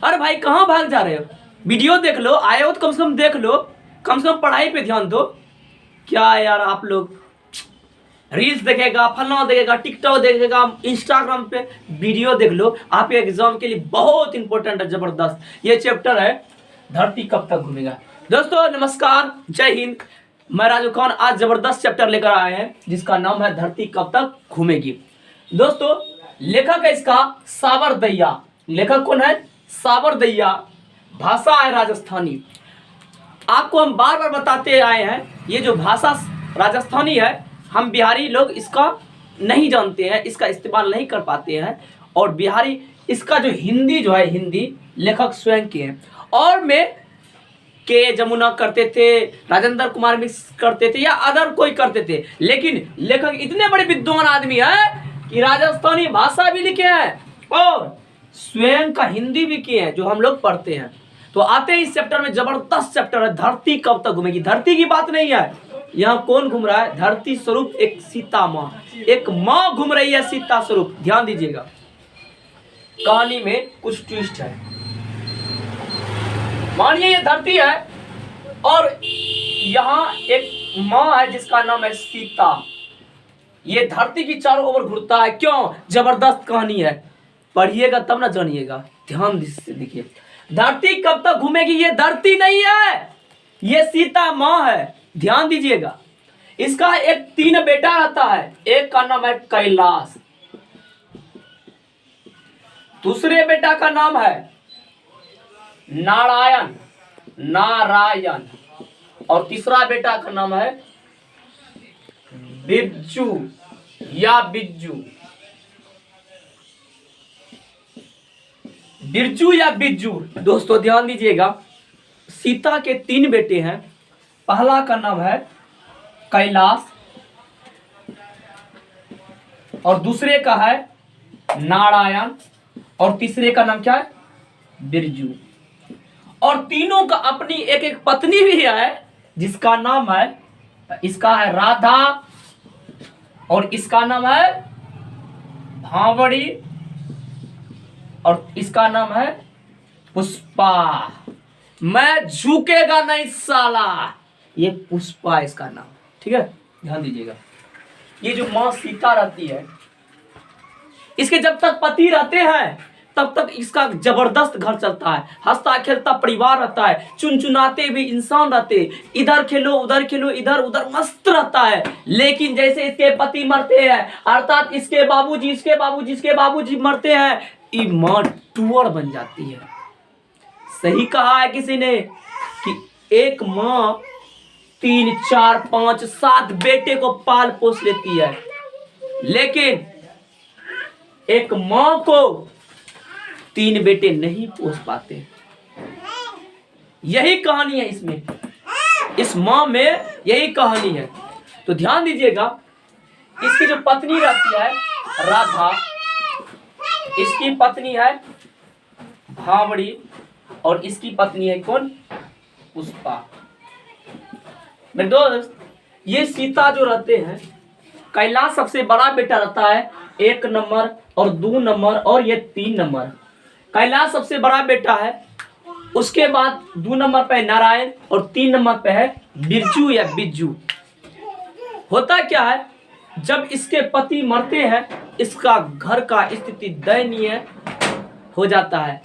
अरे भाई कहाँ भाग जा रहे हो? वीडियो देख लो, आए हो तो कम से कम देख लो, कम से कम पढ़ाई पे ध्यान दो। क्या यार आप लोग रील्स देखेगा, फलना देखेगा, टिकटॉक देखेगा, इंस्टाग्राम पे वीडियो देख लो। आपके एग्जाम के लिए बहुत इंपॉर्टेंट है, जबरदस्त ये चैप्टर है, धरती कब तक घूमेगा। दोस्तों नमस्कार, जय हिंद। मैं राजू खान आज जबरदस्त चैप्टर लेकर आए हैं जिसका नाम है धरती कब तक घूमेगी। दोस्तों लेखक है इसका सावर दहिया। लेखक कौन है? सावर दहिया। भाषा है राजस्थानी। आपको हम बार बार बताते आए हैं, ये जो भाषा राजस्थानी है, हम बिहारी लोग इसका नहीं जानते हैं, इसका इस्तेमाल नहीं कर पाते हैं। और बिहारी इसका जो हिंदी जो है, हिंदी लेखक स्वयं के हैं। और में के जमुना करते थे, राजेंद्र कुमार मिक्स करते थे या अदर कोई करते थे, लेकिन लेखक इतने बड़े विद्वान आदमी हैं कि राजस्थानी भाषा भी लिखे हैं और स्वयं का हिंदी भी किए हैं जो हम लोग पढ़ते हैं। तो आते हैं इस चैप्टर में, जबरदस्त चैप्टर है, धरती कब तक घूमेगी। धरती की बात नहीं है, यहाँ कौन घूम रहा है? धरती स्वरूप एक सीता माँ, एक माँ घूम रही है सीता स्वरूप। ध्यान दीजिएगा, कहानी में कुछ ट्विस्ट है। मानिए ये धरती है और यहाँ एक माँ है जिसका नाम है सीता। ये धरती की चारों ओर घूरता है। क्यों? जबरदस्त कहानी है, पढ़िएगा तब ना जानिएगा। ध्यान से देखिए, धरती कब तक घूमेगी। ये धरती नहीं है, ये सीता माँ है। ध्यान दीजिएगा, इसका एक 3 बेटा रहता है। एक का नाम है कैलाश, दूसरे बेटा का नाम है नारायण, नारायण, और तीसरा बेटा का नाम है बिरजू या बिज्जू, बिरजू या बिज्जू। दोस्तों ध्यान दीजिएगा, सीता के 3 बेटे हैं। पहला का नाम है कैलाश और दूसरे का है नारायण और तीसरे का नाम क्या है? बिरजू। और तीनों का अपनी एक एक पत्नी भी है जिसका नाम है, इसका है राधा और इसका नाम है भावड़ी और इसका नाम है पुष्पा। मैं झुकेगा नहीं साला, ये पुष्पा इसका नाम। ठीक है, ध्यान दीजिएगा। ये जो माँ सीता रहती है, इसके जब तक पति रहते हैं तब तक इसका जबरदस्त घर चलता है, हंसता खेलता परिवार रहता है, चुनचुनाते भी इंसान रहते, इधर खेलो उधर खेलो, इधर उधर मस्त रहता है। लेकिन जैसे इसके पति मरते हैं, अर्थात इसके बाबूजी मरते हैं, ये माँ टूअर बन जाती है। सही कहा है किसी ने कि एक माँ 3, 4, 5, 7 बेटे को पाल पोस लेती है, लेकिन एक माँ को 3 बेटे नहीं पोस पाते। यही कहानी है इसमें, इस माँ में यही कहानी है। तो ध्यान दीजिएगा, इसकी जो पत्नी रहती है राधा, इसकी पत्नी है भावड़ी और इसकी पत्नी है कौन? पुष्पा। मेरे दोस्त, ये सीता जो रहते हैं, कैलाश सबसे बड़ा बेटा रहता है, 1 नंबर और 2 नंबर और ये 3 नंबर। कैलाश सबसे बड़ा बेटा है, उसके बाद 2 नंबर पे है नारायण और 3 नंबर पे है बिरजू या बिज्जू। होता क्या है, जब इसके पति मरते हैं, इसका घर का स्थिति दयनीय हो जाता है।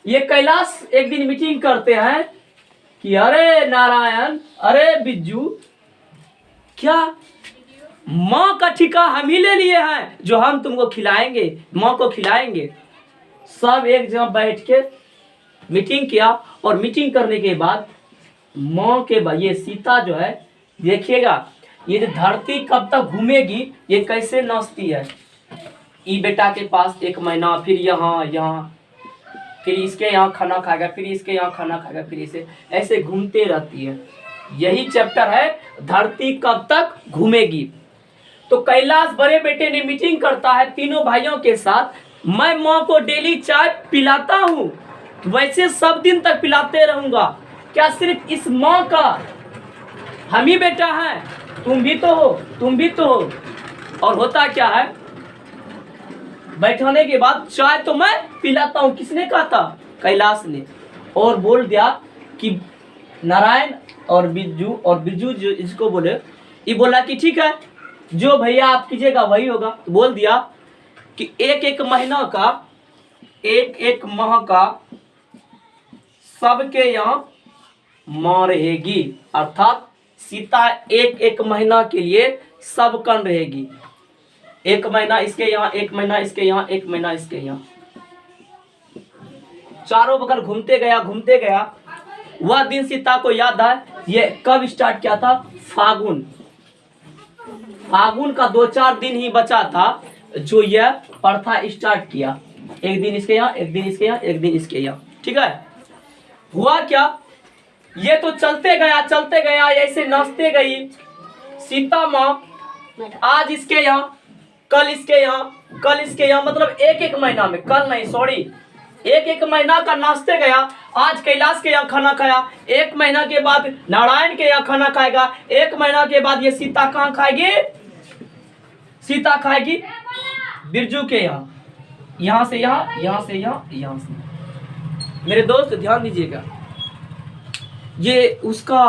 ये कैलाश एक दिन मीटिंग करते हैं कि अरे नारायण, अरे बिज्जू, क्या माँ का ठिका हम ही ले लिए हैं जो हम तुमको खिलाएंगे, माँ को खिलाएंगे। सब एक जगह बैठ के मीटिंग किया और मीटिंग करने के बाद माँ के ये सीता जो है, देखिएगा ये जो धरती कब तक घूमेगी, ये कैसे नाचती है। ई बेटा के पास 1 महीना, फिर यहाँ, फिर इसके यहाँ खाना खाएगा, फिर इसके यहाँ खाना खाएगा, फिर इसे ऐसे घूमते रहती है। यही चैप्टर है, धरती कब तक घूमेगी। तो कैलाश बड़े बेटे ने मीटिंग करता है तीनों भाइयों के साथ, मैं माँ को डेली चाय पिलाता हूँ, वैसे सब दिन तक पिलाते रहूंगा। क्या सिर्फ इस माँ का हम ही बेटा है? तुम भी तो हो। और होता क्या है, बैठाने के बाद चाय तो मैं पिलाता हूँ। किसने कहा था? कैलाश ने, और बोल दिया कि नारायण और बिरजू जो इसको बोले, ये बोला कि ठीक है जो भैया आप कीजिएगा वही होगा। तो बोल दिया कि एक एक माह का सबके यहाँ माँ रहेगी, अर्थात सीता एक एक महीना के लिए सब कन रहेगी। एक महीना इसके यहाँ, एक महीना इसके यहाँ, एक महीना इसके यहाँ, चारों बगल घूमते गया। वह दिन सीता को याद है। ये कब स्टार्ट किया था? फागुन का 2-4 दिन ही बचा था जो यह प्रथा स्टार्ट किया। एक दिन इसके यहाँ, एक दिन इसके यहाँ, एक दिन इसके यहाँ। ठीक है, हुआ क्या, ये तो चलते गया ऐसे नाचते गई सीता माँ। आज इसके यहाँ, कल इसके यहाँ, मतलब एक महीना में, कल नहीं सॉरी, एक महीना का नाचते गया। आज कैलाश के यहाँ खाना खाया, 1 महीना के बाद नारायण के यहाँ खाना खाएगा, 1 महीना के बाद ये सीता कहाँ खाएगी? सीता खाएगी बिरजू के यहाँ, यहाँ से यहाँ, यहाँ से यहाँ, यहाँ से। मेरे दोस्त ध्यान दीजिएगा, ये उसका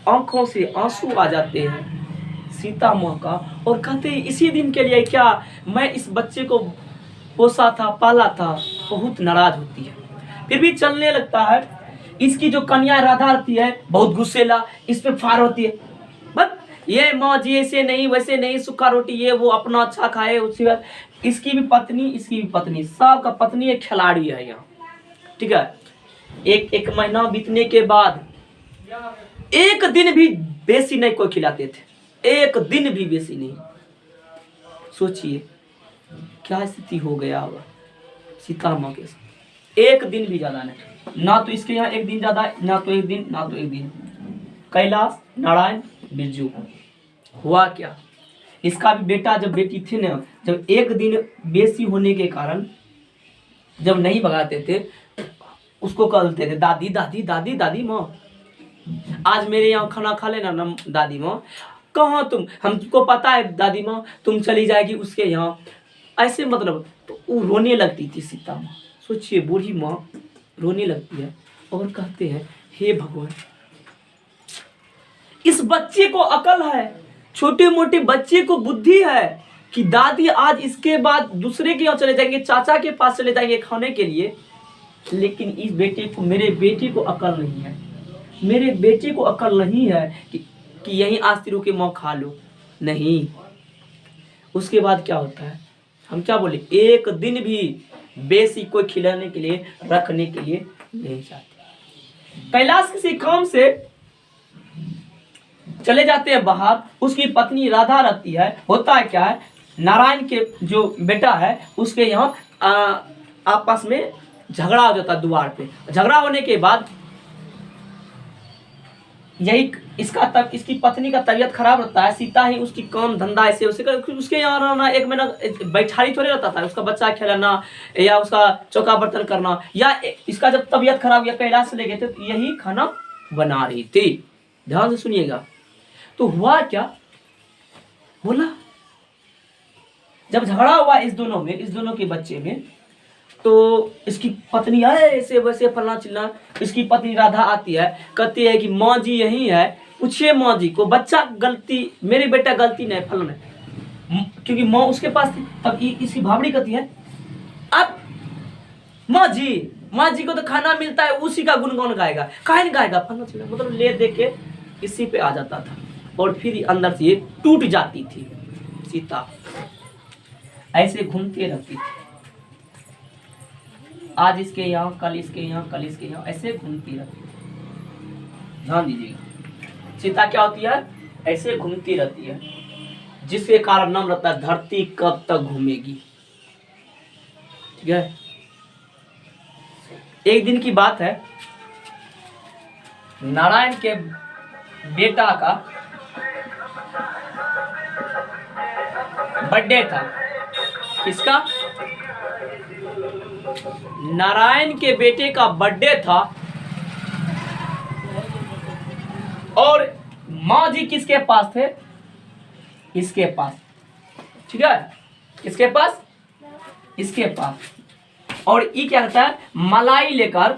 आंखों से आंसू आ जाते हैं सीता माँ का, और कहते हैं इसी दिन के लिए क्या मैं इस बच्चे को पोसा था, पाला था। बहुत नाराज होती है, फिर भी चलने लगता है। इसकी जो कन्या राधा आती है बहुत गुस्सेला, इस पे फार होती है, बस ये माँ जी ऐसे नहीं वैसे नहीं, सूखा रोटी ये वो, अपना अच्छा खाए। उसके बाद इसकी भी पत्नी, सबका पत्नी एक खिलाड़ी है यहाँ। ठीक है, एक महीना बीतने के बाद एक दिन भी बेसी नहीं कोई खिलाते थे, एक दिन भी बेसी नहीं। सोचिए क्या स्थिति हो गया होगा सीता माँ के साथ। एक दिन भी ज्यादा नहीं, ना तो इसके यहाँ एक दिन ज्यादा, ना तो एक दिन। कैलाश, नारायण, बिरजू। हुआ क्या, इसका भी बेटा जब बेटी थी ना, जब एक दिन बेसी होने के कारण जब नहीं भगाते थे, उसको कहते थे दादी माँ आज मेरे यहाँ खाना खा लेना ना दादी माँ। कहाँ तुम, हमको पता है दादी माँ तुम चली जाएगी उसके यहाँ, ऐसे मतलब। तो वो रोने लगती थी सीता माँ। सोचिए बूढ़ी माँ रोने लगती है और कहते हैं हे भगवान, इस बच्चे को अकल है, छोटे मोटे बच्चे को बुद्धि है कि दादी आज इसके बाद दूसरे के यहाँ चले जाएंगे, चाचा के पास चले जाएंगे खाने के लिए, लेकिन इस बेटे को, मेरे बेटे को अकल नहीं है, मेरे बेटे को अकल नहीं है कि यहीं आज तिरु के माँ खा लो। नहीं, उसके बाद क्या होता है, हम क्या बोले, एक दिन भी बेसी कोई खिलाने के लिए, रखने के लिए नहीं चाहते। कैलाश किसी काम से चले जाते हैं बाहर, उसकी पत्नी राधा रहती है। होता है क्या है, नारायण के जो बेटा है उसके यहाँ आपस में झगड़ा हो जाता है द्वार पे। झगड़ा होने के बाद यही इसकी पत्नी का तबीयत खराब रहता है। सीता ही उसकी काम धंधा ऐसे उसके यहाँ रहना, एक महीना बैठारी थोड़े रहता था, उसका बच्चा खिलाना या उसका चौका बर्तन करना, या इसका जब तबीयत खराब या कैलाश से ले गए थे तो यही खाना बना रही थी। ध्यान से सुनिएगा। तो हुआ क्या, बोला जब झगड़ा हुआ इस दोनों के बच्चे में, तो इसकी पत्नी है ऐसे वैसे फलना चिल्ला। इसकी पत्नी राधा आती है, कहती है कि माँ जी यही है, पूछिए माँ जी को, बच्चा गलती, मेरे बेटा गलती नहीं फलन है, क्योंकि माँ उसके पास थी। तब इसकी भावड़ी कहती है अब माँ जी को तो खाना मिलता है, उसी का गुणगान गाएगा, काहे नहीं गाएगा फलना चिल्ला। मतलब ले दे के इसी पे आ जाता था, और फिर अंदर से ये टूट जाती थी सीता। ऐसे घूमते रहती थी, आज इसके यहाँ, कल इसके यहाँ, कल इसके यहाँ, ऐसे घूमती रहती है। ध्यान दीजिएगा, सीता क्या होती है, ऐसे घूमती रहती है, जिसके कारण नाम रहता है धरती कब तक घूमेगी। ठीक है, एक दिन की बात है, नारायण के बेटा का बर्थडे था। किसका? नारायण के बेटे का बर्थडे था। और माँ जी किसके पास थे? इसके पास। ठीक है, किसके पास? इसके पास। और ये क्या करता है, मलाई लेकर,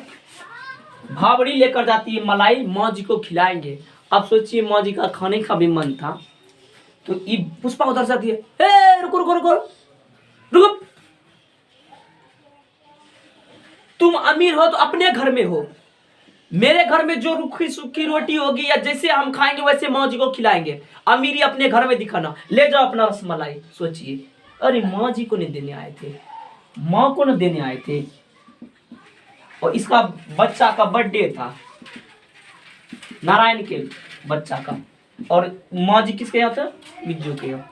भावड़ी लेकर जाती है, मलाई माँ जी को खिलाएंगे। अब सोचिए माँ जी का खाने का भी मन था, तो ये पुष्पा उधर से आती है, ए रुको रुको रुको रुको, तुम अमीर हो तो अपने घर में हो, मेरे घर में जो रूखी सूखी रोटी होगी या जैसे हम खाएंगे वैसे माँ जी को खिलाएंगे, अमीरी अपने घर में दिखाना, ले जाओ अपना रसमलाई। सोचिए, अरे माँ जी को नहीं देने आए थे, माँ को न देने आए थे, और इसका बच्चा का बर्थडे था, नारायण के बच्चा का, और माँ जी किसके यहाँ था, बिज्जू के यहाँ।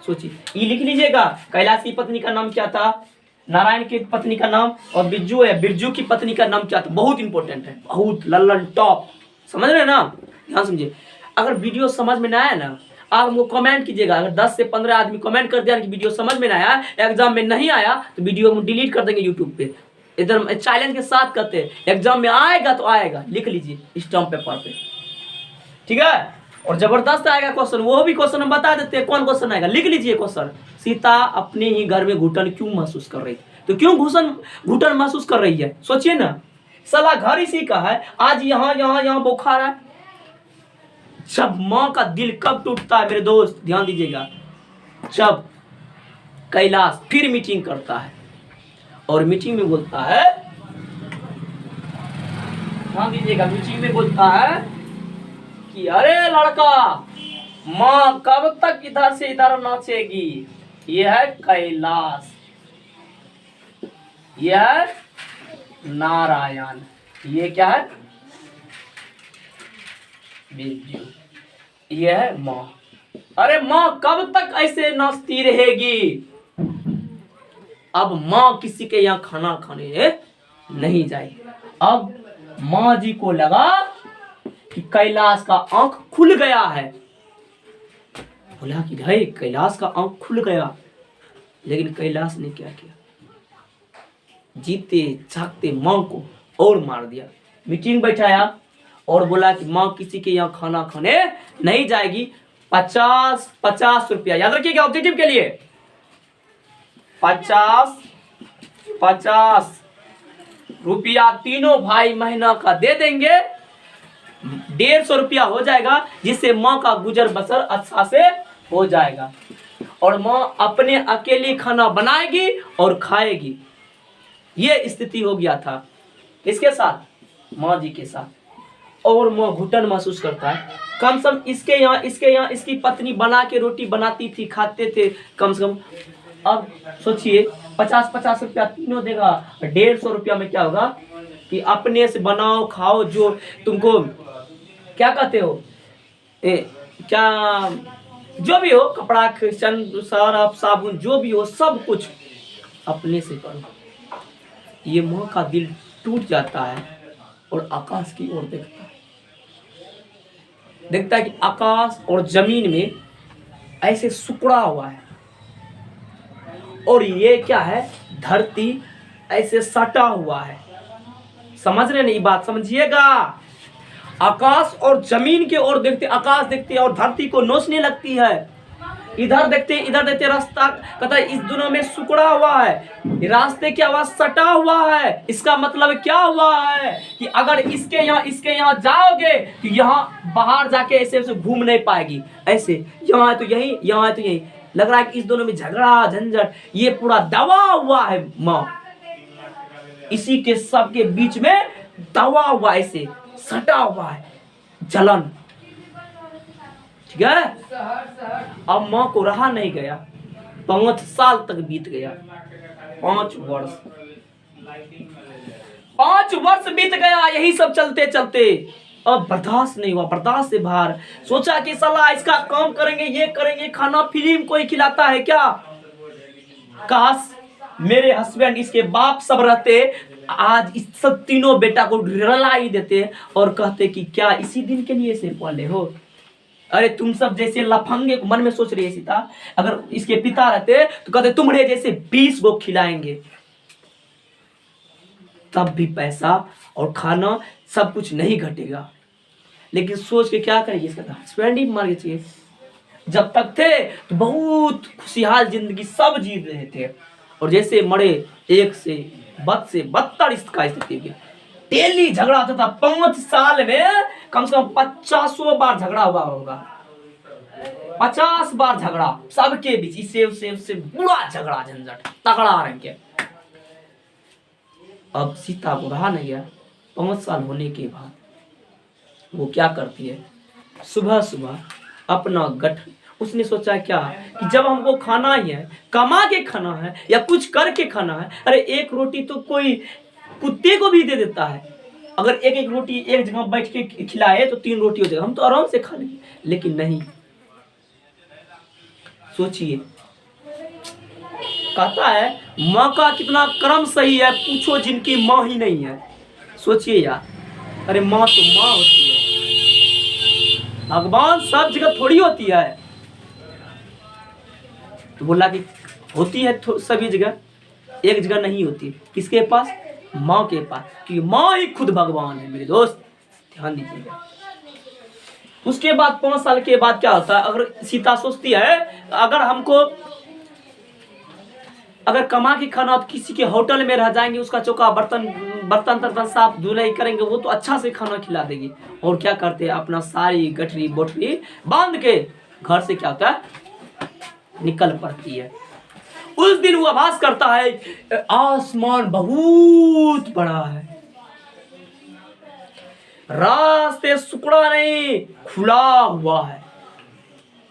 सोचिए, ये लिख लीजिएगा, कैलाश की पत्नी का नाम क्या था, नारायण की पत्नी का नाम, और बिज्जू है, बिरजू की पत्नी का नाम क्या था, बहुत इंपॉर्टेंट है, बहुत लल्लन टॉप, समझ रहे हैं ना, ध्यान समझिए। अगर वीडियो समझ में ना आया ना, आप हमको कमेंट कीजिएगा, अगर 10 से 15 आदमी कमेंट कर दिया कि वीडियो समझ में ना आया, एग्जाम में नहीं आया, तो वीडियो हम डिलीट कर देंगे यूट्यूब पे, इधर चैलेंज के साथ करते हैं, एग्जाम में आएगा तो आएगा, लिख लीजिए स्टम्प पेपर पे, ठीक है। और जबरदस्त आएगा क्वेश्चन, वो भी क्वेश्चन हम बता देते हैं कौन क्वेश्चन आएगा, लिख लीजिए क्वेश्चन। सीता अपने ही घर में घुटन क्यों महसूस कर रही थी, तो क्यों घुटन महसूस कर रही है, सोचिए ना, साला घर इसी का है, आज यहाँ यहाँ यहाँ बुखार है। जब माँ का दिल कब टूटता है मेरे दोस्त, ध्यान दीजिएगा, जब कैलाश फिर मीटिंग करता है और मीटिंग में बोलता है, ध्यान दीजिएगा, मीटिंग में बोलता है कि अरे लड़का, माँ कब तक इधर से इधर नाचेगी, यह है कैलाश, यह है नारायण, ये क्या है बिरजू, यह है माँ। अरे माँ कब तक ऐसे नाचती रहेगी, अब माँ किसी के यहाँ खाना खाने नहीं जाएगी। अब माँ जी को लगा कि कैलाश का आंख खुल गया है, बोला कि भाई कैलाश का आंख खुल गया, लेकिन कैलाश ने क्या किया, जीते जागते माँ को और मार दिया। मीटिंग बैठाया और बोला कि माँ किसी के यहाँ खाना खाने नहीं जाएगी, 50 रुपया, याद रखिएगा ऑब्जेक्टिव के लिए, 50 रुपया तीनों भाई महीना का दे देंगे, 150 रुपया हो जाएगा, जिससे माँ का गुजर बसर अच्छा से हो जाएगा, और माँ अपने अकेले खाना बनाएगी और खाएगी। ये स्थिति हो गया था किसके साथ, माँ जी के साथ। और माँ घुटन महसूस करता है, कम से कम इसके यहाँ इसकी पत्नी बना के रोटी बनाती थी, खाते थे कम से कम। अब सोचिए 50 रुपया तीनों देगा, 150 रुपया में क्या होगा कि अपने से बनाओ खाओ, जो तुमको क्या कहते हो, क्या जो भी हो, कपड़ा किचन सर्फ साबुन जो भी हो, सब कुछ अपने से करो। ये माँ का दिल टूट जाता है और आकाश की ओर देखता है कि आकाश और जमीन में ऐसे सुकड़ा हुआ है, और ये क्या है, धरती ऐसे सटा हुआ है। समझ रहे नहीं, बात समझिएगा। आकाश और जमीन के ओर देखते, आकाश देखते और धरती को नोचने लगती है, इधर देखते इधर देखते, रास्ता कहता है इस दोनों में सुकड़ा हुआ है, रास्ते की आवाज सटा हुआ है। इसका मतलब क्या हुआ है कि अगर इसके यहाँ जाओगे तो यहाँ बाहर जाके ऐसे ऐसे घूम नहीं पाएगी, ऐसे यहाँ है तो यही, यहाँ है तो यही। लग रहा है कि इस दोनों में झगड़ा झंझट, ये पूरा दबा हुआ है माँ, इसी के सबके बीच में दबा हुआ, ऐसे सटा हुआ है, जलन, ठीक है। अब माँ को रहा नहीं गया, 5 साल तक बीत गया, 5 वर्ष बीत गया, यही सब चलते चलते अब बर्दाश्त नहीं हुआ, बर्दाश्त से बाहर। सोचा कि साला इसका काम करेंगे, ये करेंगे, खाना फिल्म कोई खिलाता है क्या, काश मेरे हस्बैंड इसके बाप सब रहते, आज इस सब तीनों बेटा को रला ही देते और कहते कि क्या इसी दिन के लिए से पाले हो। अरे तुम सब जैसे लफंगे, मन में सोच रही है सीता, अगर इसके पिता रहते तो कहते तुम्हारे जैसे 20 को खिलाएंगे, तब भी पैसा और खाना सब कुछ नहीं घटेगा। लेकिन सोच के क्या करेगी, इसका हस्बैंड ही मर गए। जब तक थे तो बहुत खुशहाल जिंदगी सब जी रहे थे, और जैसे मरे एक से बद से बदतर इसका स्थिति हो गया। डेली झगड़ा होता था, 5 साल में कम से कम 50 बार झगड़ा हुआ होगा, 50 बार झगड़ा सबके बीच, इससे उससे बुरा झगड़ा, झंझट तगड़ा रंग के। अब सीता को रहा नहीं गया। 5 साल होने के बाद वो क्या करती है, सुबह सुबह अपना गठन, उसने सोचा क्या कि जब हमको खाना ही है, कमा के खाना है या कुछ करके खाना है, अरे एक रोटी तो कोई कुत्ते को भी दे देता है। अगर एक एक रोटी एक जगह बैठ के खिलाए तो 3 रोटी हो जाएगा, हम तो आराम से खा लेंगे। लेकिन नहीं, सोचिए, कहता है माँ का कितना कर्म सही है, पूछो जिनकी माँ ही नहीं है। सोचिए यार, अरे माँ तो माँ होती है, भगवान सब जगह थोड़ी होती है। तो बोला कि होती है सभी जगह, एक जगह नहीं होती। किसके पास? माँ के पास, क्योंकि माँ ही खुद भगवान है मेरे दोस्त, ध्यान दीजिएगा। उसके बाद 5 साल के बाद क्या होता है, अगर सीता सोचती है अगर कमा के खाना आप किसी के होटल में रह जाएंगे, उसका चौका बर्तन साफ धुलाई करेंगे, वो तो अच्छा से खाना खिला देगी। और क्या करते हैं, अपना सारी गठरी बोठरी बांध के घर से क्या होता है, निकल पड़ती है। उस दिन वो आभास करता है आसमान बहुत बड़ा है, रास्ते सुकड़ा नहीं खुला हुआ है।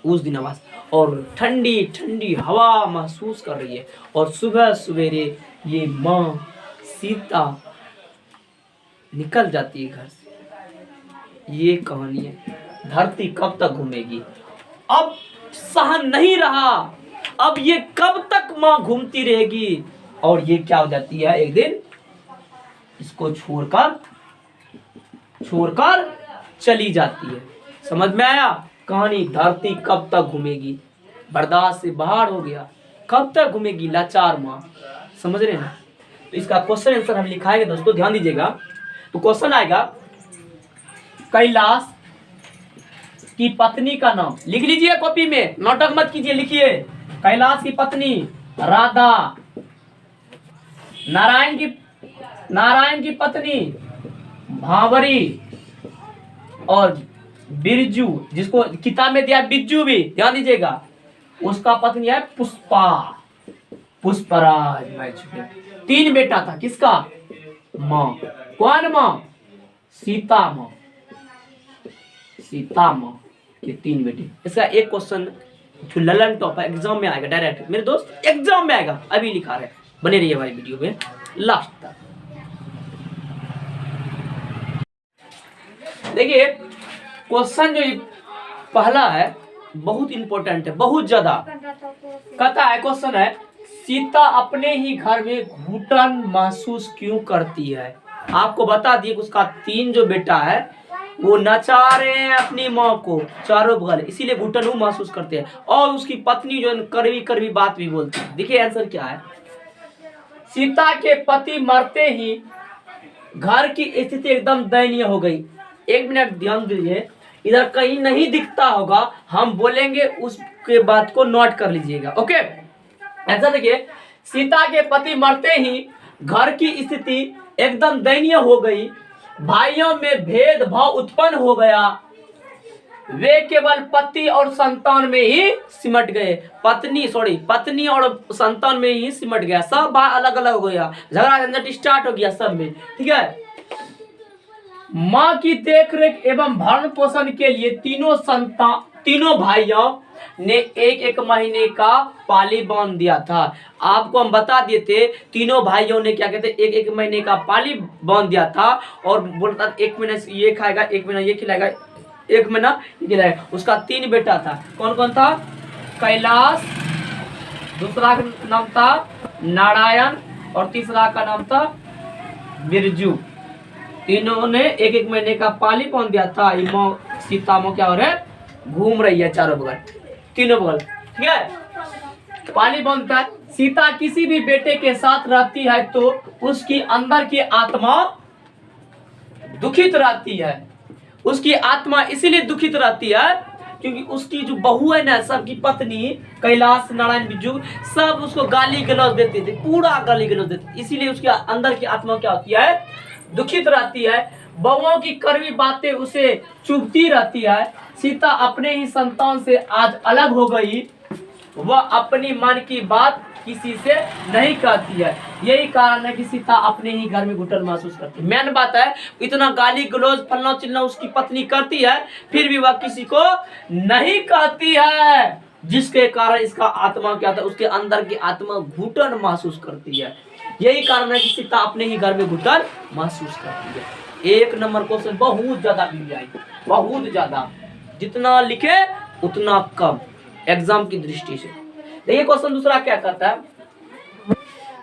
उस दिन आवाज, और ठंडी ठंडी हवा महसूस कर रही है। और सुबह सवेरे ये माँ सीता निकल जाती है घर से। ये कहानी है, धरती कब तक घूमेगी, अब सहन नहीं रहा, अब ये कब तक माँ घूमती रहेगी। और ये क्या हो जाती है, एक दिन इसको छोड़कर चली जाती है। समझ में आया कहानी, धरती कब तक घूमेगी, बर्दाश्त से बाहर हो गया, कब तक घूमेगी लाचार माँ, समझ रहे ना। तो इसका क्वेश्चन आंसर हम लिखाएंगे दोस्तों, ध्यान दीजिएगा। तो क्वेश्चन आएगा, कैलाश की पत्नी का नाम, लिख लीजिए कॉपी में, नाटक मत कीजिए, लिखिए। कैलाश की पत्नी राधा, नारायण की पत्नी भांवरी, और बिरजू, जिसको किताब में दिया बिज्जू भी, ध्यान दीजिएगा, उसका पत्नी है पुष्पराज। 3 बेटा था, किसका? माँ। कौन माँ? सीता माँ के 3 बेटे। इसका एक क्वेश्चन जो ललन टॉप है, एग्जाम में आएगा डायरेक्ट मेरे दोस्त, एग्जाम में आएगा, अभी लिखा रहे, बने रहिए हमारी वीडियो में लास्ट तक। देखिए क्वेश्चन जो पहला है बहुत इंपॉर्टेंट है, बहुत ज्यादा। कहता है, क्वेश्चन है, सीता अपने ही घर में घुटन महसूस क्यों करती है? आपको बता दिए कि उसका 3 जो बेटा है वो नचा रहे हैं अपनी माँ को चारों बगल, इसीलिए घुटन वो महसूस करते हैं। और उसकी पत्नी जो कड़वी बात भी बोलती है। देखिए आंसर क्या है, सीता के पति मरते ही घर की स्थिति एकदम दयनीय हो गई। 1 मिनट ध्यान दीजिए, इधर कहीं नहीं दिखता होगा, हम बोलेंगे उसके बात को नोट कर लीजिएगा। ओके, ऐसा देखिए, सीता के पति मरते ही घर की स्थिति एकदम दयनीय हो गई, भाइयों में भेदभाव उत्पन्न हो गया, वे केवल पति और संतान में ही सिमट गए। पत्नी और संतान में ही सिमट गया, सब बात अलग अलग हो गया, झगड़ा झंझट स्टार्ट हो गया सब में, ठीक है। माँ की देखरेख एवं भरण पोषण के लिए तीनों भाइयों ने 1-1 महीने का पाली बांध दिया था। आपको हम बता दिए थे, तीनों भाइयों ने क्या कहते 1-1 महीने का पाली बांध दिया था। और बोलता 1 महीने ये खाएगा, 1 महीना ये खिलाएगा, 1 महीना ये खिलाएगा। उसका 3 बेटा था, कौन कौन था? कैलाश, दूसरा का नाम था नारायण, और तीसरा का नाम था बिरजू। तीनों ने 1-1 महीने का पाली बांध दिया था। सीता माँ क्या हो रहा है, घूम रही है चारों बगल, तीनों बगल, ठीक है, पाली बांधता है। सीता किसी भी बेटे के साथ रहती है तो उसकी अंदर की आत्मा दुखित रहती है। उसकी आत्मा इसीलिए दुखित रहती है क्योंकि उसकी जो बहू है ना, सबकी पत्नी कैलाश नारायण बिज्जू, सब उसको गाली गलौज देते थे, पूरा गाली गलौज देते थे। इसीलिए उसके अंदर की आत्मा क्या होती है, दुखित रहती है। बहुओं की कड़वी बातें उसे चुभती रहती है। सीता अपने ही संतान से आज अलग हो गई, वह अपनी मन की बात किसी से नहीं कहती है। यही कारण है कि सीता अपने ही घर में घुटन महसूस करती है। मेन बात है, इतना गाली गलौज फलना चिल्ला उसकी पत्नी करती है, फिर भी वह किसी को नहीं कहती है, जिसके कारण इसका आत्मा क्या था, उसके अंदर की आत्मा घुटन महसूस करती है। यही कारण है कि सीता अपने ही घर में घुटन महसूस करती है। एक नंबर क्वेश्चन बहुत ज्यादा मिल जाएगी, बहुत ज्यादा, जितना लिखे उतना कम एग्जाम की दृष्टि से। देखिए क्वेश्चन दूसरा क्या कहता है,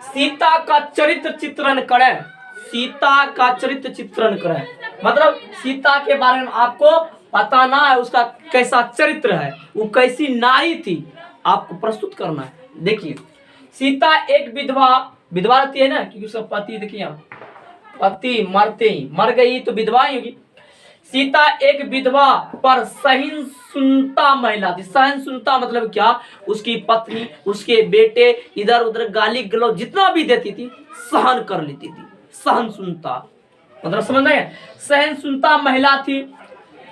सीता का चरित्र चित्रण करें। सीता का चरित्र चित्रण करें मतलब सीता के बारे में आपको बताना है, उसका कैसा चरित्र है, वो कैसी नारी थी, आपको प्रस्तुत करना है। देखिए सीता एक विधवा रहती है ना, क्योंकि उसका पति, देखिए पति मरते ही मर गई तो विधवा ही होगी। सीता एक विधवा पर सहिष्णुता महिला थी। सहिष्णुता मतलब क्या, उसकी पत्नी उसके बेटे इधर उधर गाली गलौज जितना भी देती थी सहन कर लेती थी। सहिष्णुता मतलब समझ रहे हैं, सहिष्णुता महिला थी।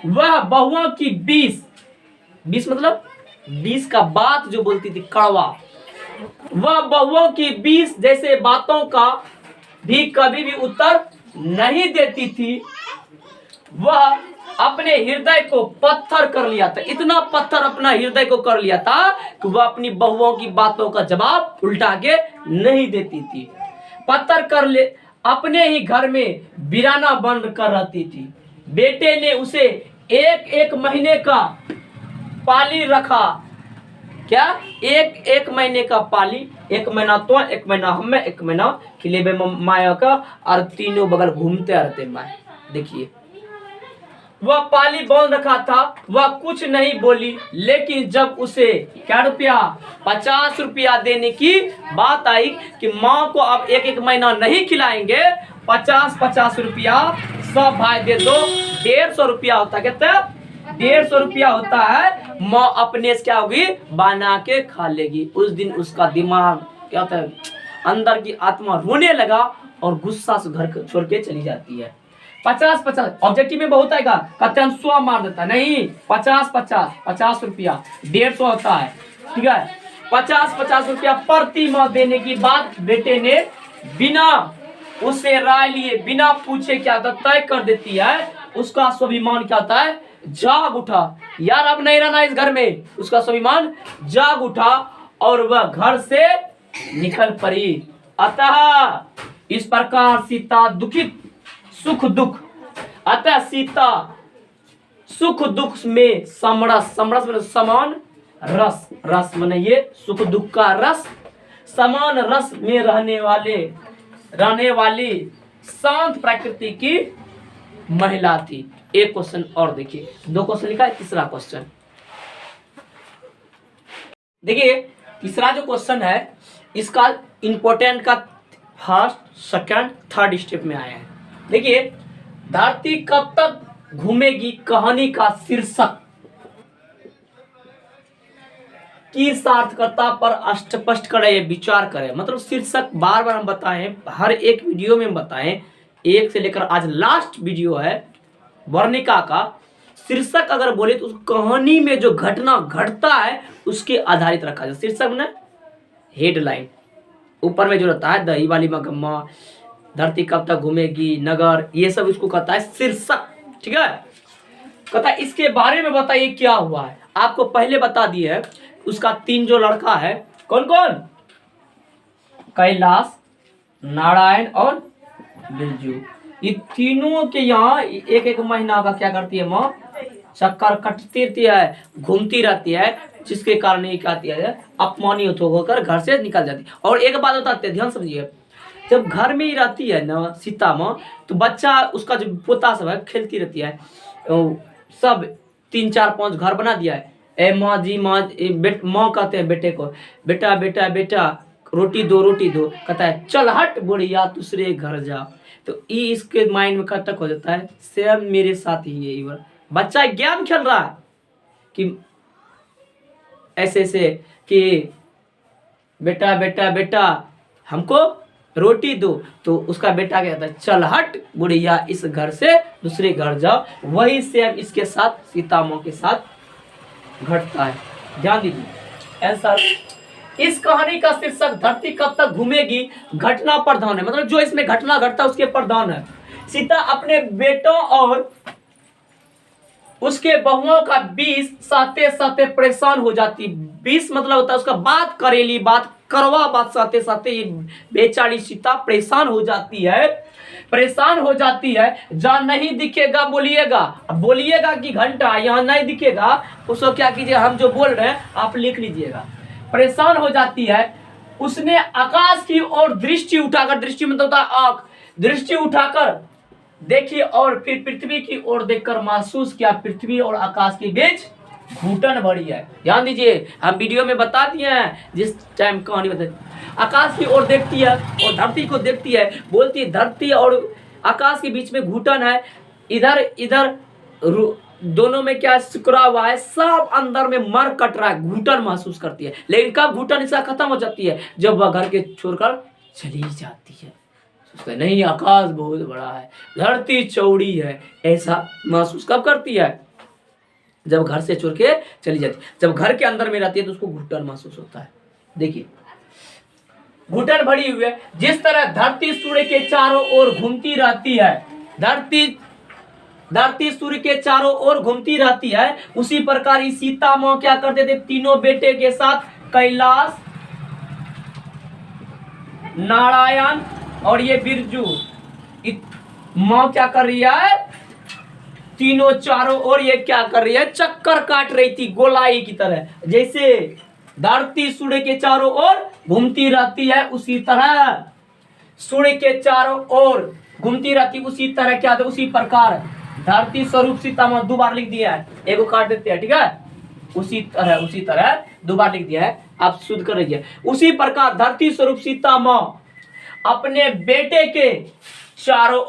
वह बहुओं की 20 मतलब 20 का बात जो बोलती थी कड़वा, वह बहुओं की 20 जैसे बातों का भी कभी भी उत्तर नहीं देती थी। वह अपने हृदय को पत्थर कर लिया था, इतना पत्थर अपना हृदय को कर लिया था कि वह अपनी बहुओं की बातों का जवाब उल्टा के नहीं देती थी। पत्थर कर ले अपने ही घर में वीराना बन कर रहती थी। बेटे ने उसे एक महीने का पाली रखा। क्या, एक महीने का पाली, 1 महीना तो 1 महीना हमें 1 महीना खिलेबे माया का, और तीनों बगल घूमते रहते माए। देखिए वह पाली बांध रखा था, वह कुछ नहीं बोली, लेकिन जब उसे क्या रुपया 50 रुपया देने की बात आई कि माँ को अब 1 महीना नहीं खिलाएंगे, 50 रुपया सब भाई दे दो, 150 रुपया होता है, कहते 150 रुपया होता है, माँ अपने से क्या होगी बना के खा लेगी। उस दिन उसका दिमाग क्या होता है, अंदर की आत्मा रोने लगा और गुस्सा से घर छोड़ के चली जाती है। 50 ऑब्जेक्टिव में बहुत आएगा, कहते हैं 100 मार देता, नहीं 50 रुपया 150 होता है, ठीक है। 50 रुपया प्रति माह देने की बात बेटे ने बिना उससे राय लिए, बिना पूछे क्या होता तय कर देती है। उसका स्वाभिमान क्या होता है, जाग उठा, यार अब नहीं रहना इस घर में, उसका स्वाभिमान जाग उठा और वह घर से निकल पड़ी। अतः इस प्रकार सीता दुखित सुख दुख, अतः सीता सुख दुख में समरस में समान रस, रस माने ये सुख दुख का रस, समान रस में रहने वाली शांत प्रकृति की महिला थी। एक क्वेश्चन और देखिए, 2 क्वेश्चन लिखा है, तीसरा क्वेश्चन देखिए। तीसरा जो क्वेश्चन है इसका इंपोर्टेंट का फर्स्ट सेकंड थर्ड स्टेप में आया है। देखिए धरती कब तक घूमेगी कहानी का शीर्षक की सार्थकता पर स्पष्ट करें, विचार करें। मतलब शीर्षक बार बार हम बताएं, हर एक वीडियो में हम बताएं, एक से लेकर आज लास्ट वीडियो है वर्णिका का। शीर्षक अगर बोले तो उस कहानी में जो घटना घटता है उसके आधारित रखा जाए। शीर्षक में हेडलाइन, ऊपर में जो रहता है दही वाली मगम्मा, धरती कब तक घूमेगी, नगर, ये सब इसको कहता है शीर्षक, ठीक है। कहता है इसके बारे में बताइए क्या हुआ है। आपको पहले बता दिए है, उसका 3 जो लड़का है, कौन कौन, कैलाश, नारायण और बिरजू, ये तीनों के यहाँ 1 महीना का क्या करती है माँ, चक्कर कटती रहती है, घूमती रहती है, जिसके कारण ये कहती है अपमानित होकर घर से निकल जाती है। और एक बात बताते हैं, ध्यान समझिए, जब घर में ही रहती है ना सीता माँ, तो बच्चा उसका जो पोता सब है खेलती रहती है, सब 3 4 5 घर बना दिया है। ए माँ जी माँ, माँ कहते हैं बेटे को, बेटा बेटा बेटा रोटी दो, कहता है चल हट बुढ़िया दूसरे घर जा। तो ये इसके माइंड में कब तक हो जाता है, सेम मेरे साथ ही है, बच्चा गेम खेल रहा है, कि ऐसे ऐसे कि बेटा बेटा बेटा हमको रोटी दो, तो उसका बेटा कहता है चल हट बुढ़िया, इस घर से दूसरे घर जाओ। वही सेम इसके साथ सीता माँ के साथ घटता है। ध्यान दीजिए। ऐसा इस कहानी का शीर्षक धरती कब तक घूमेगी घटना प्रधान है, मतलब जो इसमें घटना घटता है उसके प्रधान है। सीता अपने बेटों और उसके बहुओं का बीच साथे साथे परेशान हो जाती। बीच मतलब होता है उसका बात करेली, बात करवा बात साथे साथे ये बेचारी सीता परेशान हो जाती है, परेशान हो जाती है। जहाँ नहीं दिखेगा बोलिएगा, अब बोलिएगा कि घंटा यहाँ नहीं दिखेगा, उसको क्या कीजिए, हम जो बोल रहे हैं आप लिख लीजिएगा। परेशान हो जाती है। उसने आकाश की ओर दृष्टि उठाकर, दृष्टि मतलब होता है आंख, दृष्टि उठाकर देखी और फिर पृथ्वी की ओर देखकर महसूस किया पृथ्वी और आकाश के बीच घूटन भरी है। ध्यान दीजिए, हम वीडियो में बता दिए हैं जिस टाइम कहानी बताई। आकाश की ओर देखती है और धरती को देखती है, बोलती है धरती और आकाश के बीच में घूटन है, इधर इधर दोनों में क्या सिकुड़ा हुआ है, सब अंदर में मर कट रहा है, घूटन महसूस करती है। लेकिन कब घूटन इसका खत्म हो जाती है, जब वह घर के छोड़कर चली जाती है। नहीं आकाश बहुत बड़ा है, धरती चौड़ी है, ऐसा महसूस कब करती है, जब घर से छोड़ के चली जाती है। जब घर के अंदर में रहती है तो उसको घुटन महसूस होता है। देखिए घुटन भरी हुई है। जिस तरह धरती सूर्य के चारों ओर घूमती रहती है, धरती सूर्य के चारों ओर घूमती रहती है, उसी प्रकार ही सीता माँ क्या करते थे, तीनों बेटे के साथ कैलाश, नारायण और ये बिरजू माँ क्या कर रही है, तीनों चारों ओर ये क्या कर रही है, चक्कर काट रही थी गोलाई की तरह। जैसे धरती सूर्य के चारों ओर घूमती रहती है, उसी तरह सूर्य के चारों ओर घूमती रहती, उसी तरह क्या था, उसी प्रकार धरती स्वरूप सीता माँ, दो बार लिख दिया है, एगो काट देते हैं, ठीक है। उसी तरह दो बार लिख दिया है, आप शुद्ध कर रहिए। उसी प्रकार धरती स्वरूप सीता माँ अपने बेटे के चारों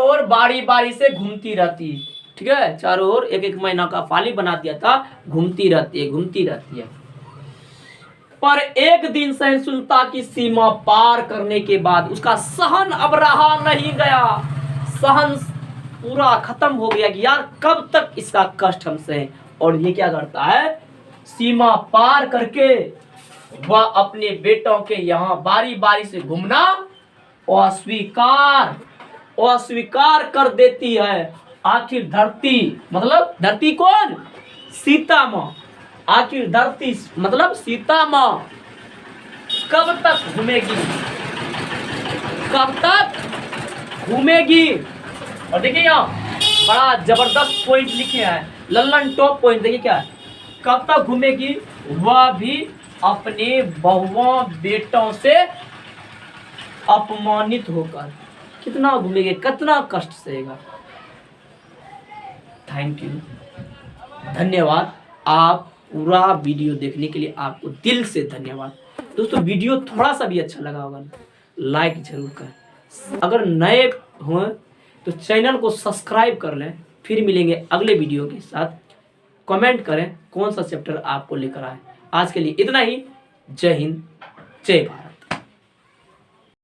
ओर बारी बारी से घूमती रहती, ठीक है। चारों ओर एक एक महीना का पाली बना दिया था, घूमती रहती है। पर एक दिन सहिष्णुता की सीमा पार करने के बाद उसका सहन अब रहा नहीं गया, सहन पूरा खत्म हो गया कि यार कब तक इसका कष्ट हम सहे। और ये क्या करता है, सीमा पार करके वह अपने बेटों के यहाँ बारी बारी से घूमना अस्वीकार कर देती है। आखिर धरती मतलब धरती कौन, सीता माँ, आखिर धरती मतलब सीता माँ कब तक घूमेगी। और देखिए यहाँ बड़ा जबरदस्त पॉइंट लिखे हैं, लल्लन टॉप पॉइंट, देखिए क्या है, कब तक घूमेगी, वह भी अपने बहुओं बेटों से अपमानित होकर। कितना घूमेगी, कितना कष्ट सहेगा। थैंक यू, धन्यवाद। आप पूरा वीडियो देखने के लिए आपको दिल से धन्यवाद। दोस्तों वीडियो थोड़ा सा भी अच्छा लगा होगा लाइक जरूर करें, अगर नए हो तो चैनल को सब्सक्राइब कर लें। फिर मिलेंगे अगले वीडियो के साथ। कमेंट करें कौन सा चैप्टर आपको लेकर आए। आज के लिए इतना ही। जय हिंद, जय भारत।